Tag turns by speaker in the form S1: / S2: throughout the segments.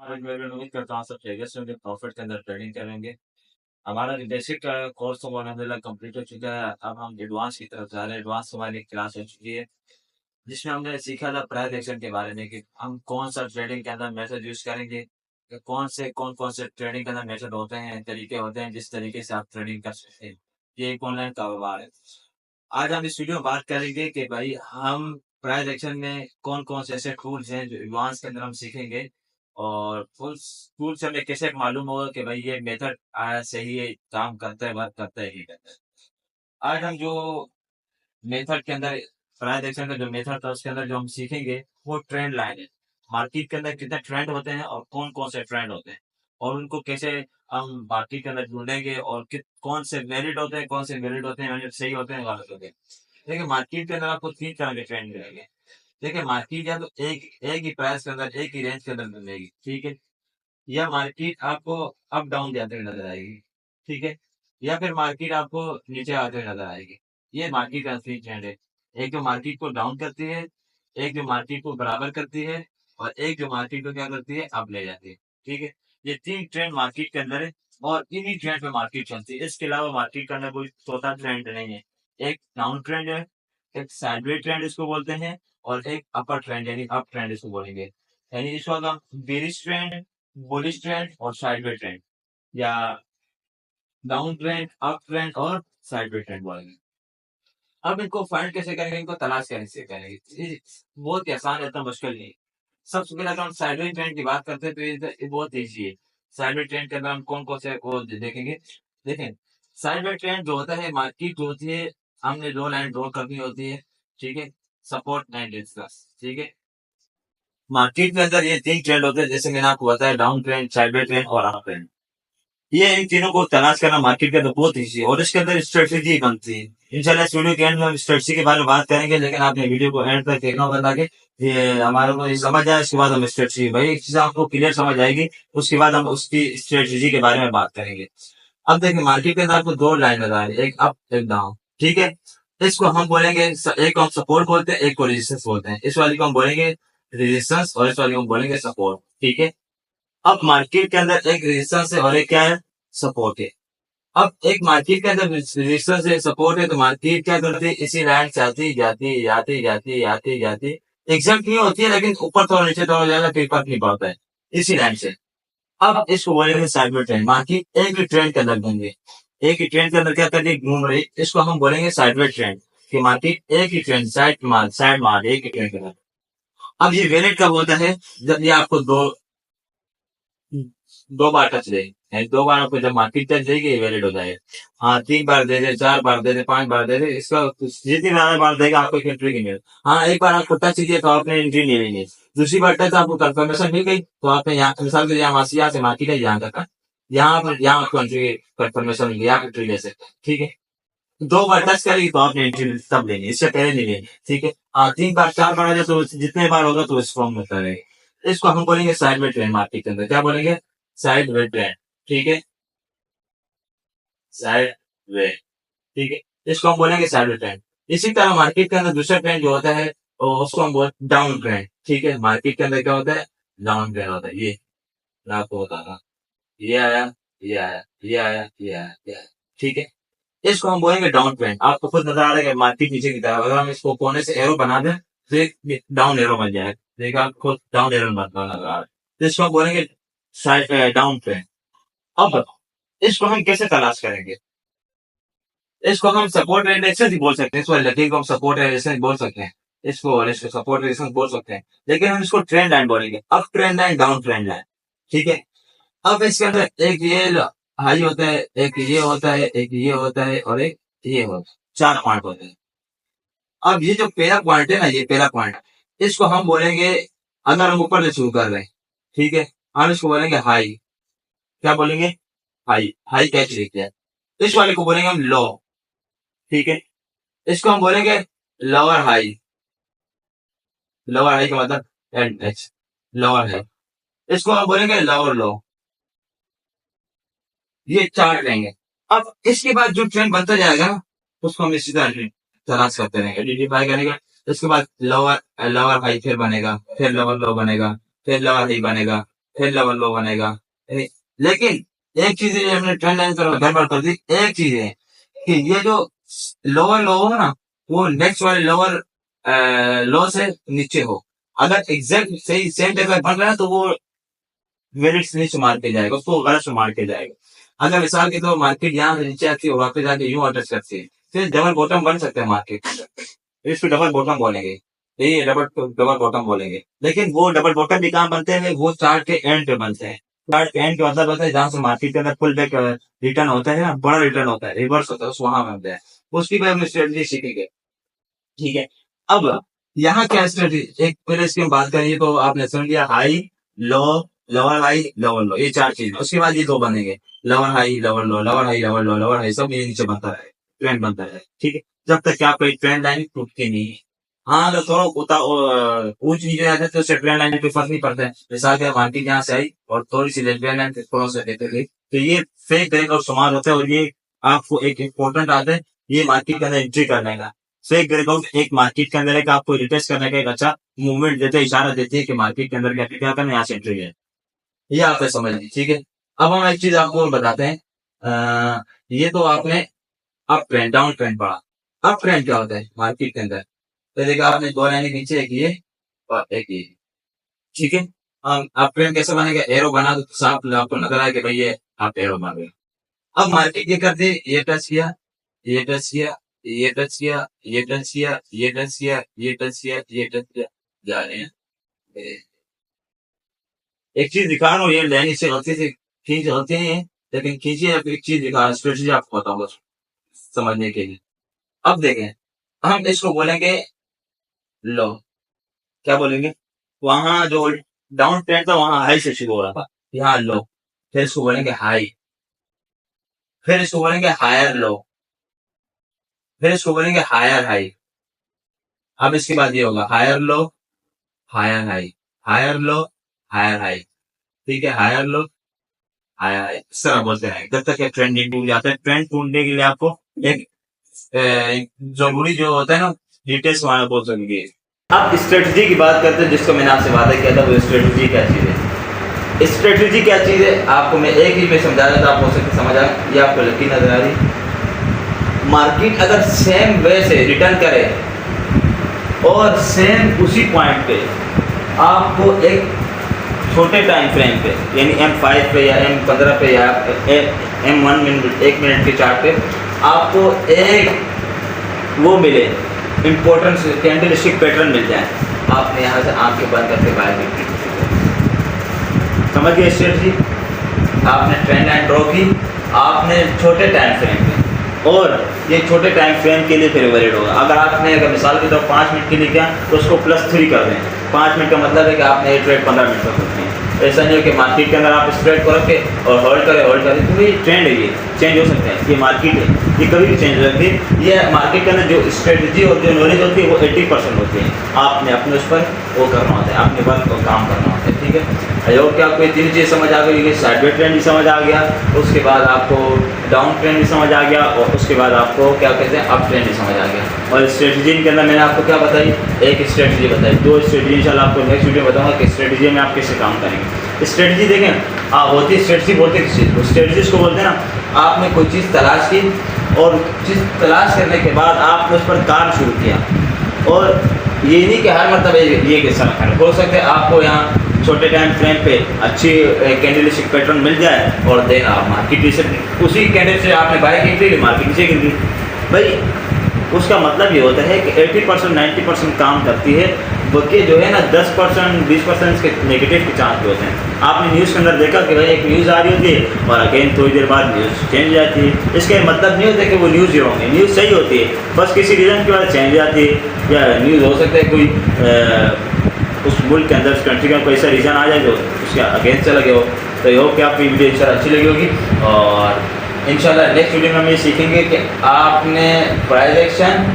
S1: आज मैं भी उम्मीद करता हूँ सब खैरियत से होंगे, प्रॉफिट के अंदर ट्रेडिंग करेंगे। हमारा बेसिक कोर्स तो अल्हम्दुलिल्लाह कंप्लीट हो चुका है। अब हम एडवांस की तरफ जा रहे हैं। एडवांस हमारी क्लास हो चुकी है, जिसमें हमने सीखा था प्राइस एक्शन के बारे में कि हम कौन सा ट्रेडिंग के अंदर मेथड यूज करेंगे, कि कौन कौन से ट्रेडिंग के अंदर मेथड होते हैं, तरीके होते हैं जिस तरीके से आप ट्रेडिंग कर सकते हैं। ये एक ऑनलाइन कारोबार है। आज हम इस वीडियो में बात करेंगे कि भाई हम प्राइस एक्शन में कौन कौन से ऐसे टूल्स हैं जो एडवांस के अंदर हम सीखेंगे, और फुल टूल से हमें कैसे मालूम होगा कि भाई ये मेथड सही है, काम करता है, वर्क करता है, नहीं करता है। आज हम जो मेथड के अंदर प्राइस एक्शन का जो मेथड था उसके अंदर जो हम सीखेंगे वो ट्रेंड लाइन है। मार्केट के अंदर कितने ट्रेंड होते हैं और कौन कौन से ट्रेंड होते हैं, और उनको कैसे हम मार्केट के अंदर ढूंढेंगे, और कौन से वैलिड होते हैं, कौन से वैलिड होते हैं, यानी सही होते हैं, गलत होते हैं। देखिए मार्केट के अंदर आपको तीन तरह के ट्रेंड मिलेंगे। देखिए मार्केट या तो एक एक ही प्राइस के अंदर, एक ही रेंज के अंदर मिलेगी, ठीक है। या मार्केट आपको अप डाउन जाते हुए नजर आएगी, ठीक है। या फिर मार्केट आपको नीचे आते हुए नजर आएगी। ये मार्केट का असली ट्रेंड है। एक जो मार्केट को डाउन करती है, एक जो मार्केट को बराबर करती है, और एक जो मार्केट को क्या करती है, अप ले जाती है, ठीक है। ये तीन ट्रेंड मार्केट के अंदर है, और इन्हीं ट्रेंड पे मार्केट चलती है। इसके अलावा मार्केट के अंदर कोई चौथा ट्रेंड नहीं है। एक डाउन ट्रेंड है, एक साइडवे ट्रेंड इसको बोलते हैं, और एक अपर ट्रेंड यानी अप ट्रेंड इसको बोलेंगे। यानी इसको हम बेरिश ट्रेंड, बुलिश ट्रेंड और साइडवे ट्रेंड, या डाउन ट्रेंड, अप ट्रेंड और साइडवे ट्रेंड बोलेंगे। अब इनको फाइंड कैसे करेंगे, इनको तलाश कैसे करेंगे, ये बहुत ही आसान है, इतना मुश्किल नहीं। सबसे पहले अगर हम साइडवे ट्रेंड की बात करते हैं तो ये बहुत ईजी है। साइडवे ट्रेंड के अंदर हम कौन कौन से वो देखेंगे। देखें, साइडवे ट्रेंड जो होता है, मार्केट जो होती है, हमने दो लाइन ड्रॉ करनी होती है, ठीक है। सपोर्ट एंड रेजिस्टेंस, ठीक है। मार्केट के अंदर ये तीन ट्रेंड होते हैं, जैसे मैंने आपको बताया, डाउन ट्रेंड, साइडवे ट्रेंड और अप ट्रेंड। ये इन तीनों को तलाश करना मार्केट के अंदर बहुत ईजी है, और इसके अंदर स्ट्रेटेजी बनती है। इंशाल्लाह इस वीडियो के एंड में हम स्ट्रेटेजी के बारे में बात करेंगे, लेकिन आपने वीडियो को एंड तक देखना होगा ताकि ये हमारे को ये समझ आए। उसके बाद हम स्ट्रेटेजी, भाई एक चीज आपको क्लियर समझ आएगी, उसके बाद हम उसकी स्ट्रेटेजी के बारे में बात करेंगे। अब देखिए मार्केट के अंदर आपको दो लाइन लगा है, एक अप एक डाउन, ठीक है। इसको हम बोलेंगे एक को हम सपोर्ट बोलते हैं, एक को रेजिस्टेंस बोलते हैं। इस वाली को हम बोलेंगे रेजिस्टेंस, और इस वाली को हम बोलेंगे सपोर्ट, ठीक है। अब मार्केट के अंदर एक रेजिस्टेंस है और एक क्या है, सपोर्ट है। अब एक मार्केट के अंदर रेजिस्टेंस है, सपोर्ट है, तो मार्केट क्या करती है, इसी लाइन से आती जाती जाती जाती जाती जाती, एग्जैक्ट नहीं होती है, लेकिन ऊपर थोड़ा नीचे थोड़ा ज्यादा कोई फर्क नहीं पड़ता है, इसी लाइन से। अब इसको बोलेंगे साइडवे ट्रेंड। मार्केट एक ही ट्रेंड के अंदर घूमेंगे, एक ही ट्रेंड के अंदर क्या कर रही है, घूम रही, इसको हम बोलेंगे साइडवे ट्रेंड। कि मार्केट एक ही ट्रेंड, साइड मार एक ही ट्रेंड के अंदर। अब ये वैलिड कब होता है, जब ये आपको दो बार टच दे, यानी दो बार आपको जब मार्केट टच देगी ये वैलिड हो जाएगा। हाँ, तीन बार दे दे, चार बार दे दे, पांच बार दे दे, इसका जितनी ज्यादा बार देगा आपको एंट्री नहीं मिलेगी। हाँ, एक बार आपको टच कीजिए तो आपने एंट्री नहीं लेनी है। दूसरी बार टच आपको कंफर्मेशन मिल गई तो आपने यहाँ, मिसाल के लिए यहाँ से मार्केट है, यहाँ तक, यहाँ आपको एंट्री कंफर्मेशन मिल गई, आप एंट्री ले सकते हैं, ठीक है। दो बार टच करेगी तो आपने एंट्री तब लेनी है, इससे पहले नहीं लेनी, ठीक है। हाँ, तीन बार चार बार आ जाए तो जितने बार होगा तो स्ट्रॉन्ग होता रहेगा। इसको हम बोलेंगे साइड में ट्रेंड। मार्केट के अंदर क्या बोलेंगे, साइड वे ट्रेंड, ठीक है। साइड वे, ठीक है। इसको हम बोलेंगे साइड वे ट्रेंड। इसी तरह मार्केट के अंदर दूसरा ट्रेंड जो होता है, उसको हम बोलते डाउन ट्रेंड, ठीक है। मार्केट के अंदर क्या होता है, डाउन ट्रेंड होता है। ये मैं आपको बता रहा हूँ, ये आया, ये आया, ये आया, ये आया, ये आया, ठीक है। इसको हम बोलेंगे डाउन ट्रेंड। आपको खुद नजर आ रहा है कि मार्केट नीचे की तरफ, अगर हम इसको कोने से एरो बना दें तो एक डाउन एरो बन जाएगा, देखिए आपको खुद डाउन एरो नजर आ रहा है। तो इसको हम बोलेंगे साइड डाउन ट्रेंड। अब बताओ, इसको हम कैसे तलाश करेंगे। इसको हम सपोर्ट रेजिस्टेंस ही बोल सकते हैं, इसको लकी को हम सपोर्ट रेजिस्टेंस बोल सकते हैं, इसको सपोर्ट रेजिस्टेंस बोल सकते हैं। लेकिन हम इसको ट्रेंड लाइन बोलेंगे, up trend line, down trend line, ठीक है। अब इसके अंदर एक ये हाई होता है, एक ये होता है, एक ये होता है, और एक ये होता है, चार पॉइंट होते हैं। अब ये जो पहला पॉइंट है ना, ये पहला पॉइंट, इसको हम बोलेंगे, अगर हम ऊपर से शुरू कर रहे हैं, ठीक है, हम इसको बोलेंगे हाई। क्या बोलेंगे, हाई, हाई कैच लिखते हैं। इस वाले को बोलेंगे हम लो, ठीक है। इसको हम बोलेंगे लोअर हाई। लोअर हाई का मतलब एंड एच, लोअर हाई। इसको हम बोलेंगे लोअर लो। ये चार रहेंगे। अब इसके बाद जो ट्रेंड बनता जाएगा ना, उसको हम इसी तरह तलाश करते रहेंगे, आइडेंटिफाई करेंगे। इसके बाद लोअर लोअर हाई फिर बनेगा, फिर लोअर लो बनेगा, फिर लोअर हाई बनेगा,
S2: फिर लेवल लो बनेगा। लेकिन एक चीज ये हमने ट्रेंड लाइन पर गड़बड़ कर दी। एक चीज है कि ये जो लोअर लो हो ना, वो नेक्स्ट वाले लोअर लो से नीचे हो। अगर एग्जैक्ट सही सेम टाइप का बन रहा है तो वो मिनट्स नीचे मार के जाएगा, उसको गलत मार के जाएगा। अगर मिसाल के तो मार्केट यहाँ से नीचे आती है और वापस आके यूं अटैच करती है, फिर डबल बॉटम बन सकता है मार्केट। इसको डबल बॉटम बोलेंगे, यही डबल डबल बॉटम बोलेंगे। लेकिन वो डबल बॉटम भी कहाँ बनते हैं, वो चार्ट के एंड पे बनते हैं। चार्ट के एंड का मतलब होता है जहां से मार्केट के अंदर पुल बैक रिटर्न होता है ना, बड़ा रिटर्न होता है, रिवर्स होता है, उस वहां बनता है। उसकी भी हम स्ट्रेटजी सीखेंगे, ठीक है। अब यहाँ क्या स्ट्रेटजी, एक पहले इसकी हम बात करिए तो आपने सुन लिया high low, lower high lower लो, ये चार चीज। उसके बाद ये दो बनेंगे, लोअर हाई लोअर लो, लोअर हाई लोअर लो, लोअर हाई, सब ये नीचे बनता है, ट्रेंड बनता है, ठीक है। जब तक क्या कोई ट्रेंड लाइन टूटती नहीं है। हाँ, अगर थोड़ा ऊंच नीचे जाते तो उससे ट्रेंड लाइन पे फर्क नहीं पड़ता है। मिसाल के मार्केट यहाँ से आई और थोड़ी सी ट्रेंड लाइन क्रॉस देते गई, तो ये फेक ब्रेकआउट शुमार होता है। और ये आपको एक इम्पोर्टेंट आता है, ये मार्केट के अंदर एंट्री करने का। फेक ब्रेकआउट एक मार्केट के अंदर एक आपको रिटेस्ट करने का एक अच्छा मूवमेंट देते हैं, इशारा देती है कि मार्केट के अंदर क्या करना है, यहाँ से एंट्री है। ये आपने समझ ली, ठीक है। अब हम एक चीज आपको बताते हैं। ये तो आपने अप ट्रेंड डाउन ट्रेंड पढ़ा। अप ट्रेंड क्या होता है मार्केट के अंदर, तो देखा आपने दो लाइनें नीचे, एक ये और एक ये, ठीक है। हम अप ट्रेंड कैसे बनेगा, एरो बना दो साफ आपको नजर आए कि भाई ये आप एरो बन गए। अब मार्केट ये करते, ये टच किया, ये टच किया, ये टच किया, ये टच किया, ये टच किया, ये टच किया, ये टच किया, जा रहे हैं। एक चीज दिखा रहा हूँ, ये लाइन से गलती से खींच होते हैं, लेकिन खींचिए। अब एक चीज दिखा रहा हूँ, स्ट्रेटजी आपको बताऊंगा समझने के लिए। अब देखें, हम इसको बोलेंगे लो, क्या बोलेंगे, वहां जो डाउन ट्रेंड था वहां हाई से शुरू हो रहा था, यहाँ लो, फिर इसको बोलेंगे हाई, फिर इसको बोलेंगे हायर लो, फिर इसको बोलेंगे हायर हाई। अब इसके बाद ये होगा higher low, higher high, higher low, higher high, ठीक है। हायर लो, हायर हाई, इस तरह बोलते हैं जब तक ट्रेंड नहीं टूट जाता है। ट्रेंड टूटने के लिए आपको एक जरूरी जो होता है ना, डिटेल्स वहां बोल सकेंगे। अब स्ट्रेटजी की बात करते हैं, जिसको मैंने आपसे वादा किया था, वो स्ट्रेटजी क्या चीज है। स्ट्रेटजी क्या चीज है आपको मैं एक ही में समझा रहा था, आप हो सकते समझ आ, ये आपको लकी नजर आ रही। मार्केट अगर सेम वे से रिटर्न करे और सेम उसी पॉइंट पे आपको एक छोटे टाइम फ्रेम पे, यानी M5 पे या M15 पे या M1 मिनट, 1 मिनट के चार्ट पे आपको एक वो मिले, इम्पोर्टेंट कैंडलस्टिक पैटर्न मिल जाए, आपने यहाँ से आंखें बंद करके बाय करनी। समझ गए स्ट्रेटजी। आपने ट्रेंड लाइन ड्रॉ की, आपने छोटे टाइम फ्रेम पे, और ये छोटे टाइम फ्रेम के लिए फिर वैलिड होगा। अगर मिसाल की तरफ 5 मिनट के लिए किया तो उसको +3 कर दें। 5 मिनट का मतलब है कि आपने ये ट्रेड 15 मिनट कर सकते हैं। ऐसा नहीं हो कि मार्केट के अंदर आप स्प्रेड को रखे और होल्ड करें, तो ये ट्रेंड है, ये चेंज हो सकते हैं। ये मार्केट है, ये कभी भी चेंज हो सकती है। ये मार्केट के अंदर जो स्ट्रेटजी और जो नॉलेज होती है वो 80% होती है। आपने अपने उस पर वो करना होता है, अपने वर्क को काम करना होता है, ठीक है। आई होप कि आपको ये तीन चीज़ समझ आ गई। साइडवेज ट्रेंड भी समझ आ गया, उसके बाद आपको डाउन ट्रेंड भी समझ आ गया, और उसके बाद आपको क्या कहते हैं अप ट्रेंड भी समझ आ गया। और स्ट्रेटजी के अंदर मैंने आपको क्या बताई, एक स्ट्रेटजी बताई, 2 स्ट्रेटजी इंशाल्लाह आपको नेक्स्ट वीडियो बताऊंगा कि स्ट्रेटजी में आप कैसे काम करेंगे। स्ट्रेटजी देखें होती है, स्ट्रेटजी बोलते हैं किस चीज़ को, स्ट्रेटजीज को बोलते हैं ना, आपने कोई चीज़ तलाश की और चीज़ तलाश करने के बाद आपने उस पर काम शुरू किया, और ये नहीं कि हर मतलब ये किस्सा रखा हो सकता है आपको यहाँ छोटे टाइम फ्रेम पे अच्छी कैंडलस्टिक पैटर्न मिल जाए और देन आप मार्केट उसी कैंडल से आपने बाय की थी, मार्केट नीचे गिर गई। भाई उसका मतलब ये होता है कि 80% 90% काम करती है, बल्कि जो है ना 10% 20% इसके नेगेटिव के चांस भी होते हैं। आपने न्यूज़ के अंदर देखा कि भाई एक न्यूज़ आ रही होती है और अगेन थोड़ी देर बाद न्यूज़ चेंज हो जाती है। इसका मतलब नहीं होता कि वो न्यूज़ ही होंगे, न्यूज़ सही होती है, बस किसी रीज़न की वजह चेंज हो जाती है। या न्यूज़ हो सकता है कोई उस मुल्क के अंदर, उस कंट्री का कोई ऐसा रीज़न आ जाए जो उसके अगेंस्ट चला गया हो। तो ये हो कि आपकी वीडियो इंशाल्लाह अच्छी लगी होगी, और इंशाल्लाह नेक्स्ट वीडियो में हम ये सीखेंगे कि आपने प्राइस एक्शन,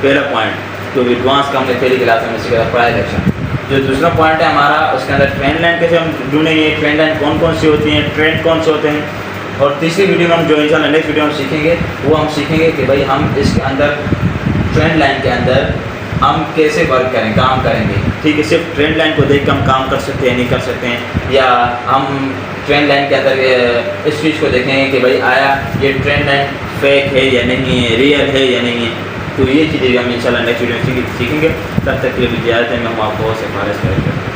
S2: पहला पॉइंट जो एडवांस का हमने पहली क्लास में सीखा प्राइस एक्शन। जो दूसरा पॉइंट है हमारा, उसके अंदर ट्रेंड लाइन कैसे हम ढूंढेंगे, ट्रेंड लाइन कौन कौन सी होती हैं, ट्रेंड कौन से होते हैं। और तीसरी वीडियो में हम जो इंशाल्लाह नेक्स्ट वीडियो में सीखेंगे, वो हम सीखेंगे कि भाई हम इसके अंदर ट्रेंड लाइन के अंदर हम कैसे वर्क करें, काम करेंगे।
S3: ठीक है, सिर्फ ट्रेंड लाइन को देख के हम काम कर सकते हैं, नहीं कर सकते हैं।
S2: या हम ट्रेंड लाइन के अंदर इस चीज़ को देखेंगे कि भाई आया ये ट्रेंड लाइन
S3: फेक है या नहीं है, रियल है या नहीं है। तो ये चीज़ें हम इंशाल्लाह नेक्स्ट वीडियो में सीखेंगे। तब तक के लिए इजाज़त है, मैं हूँ आपको सिफारिश करेंगे।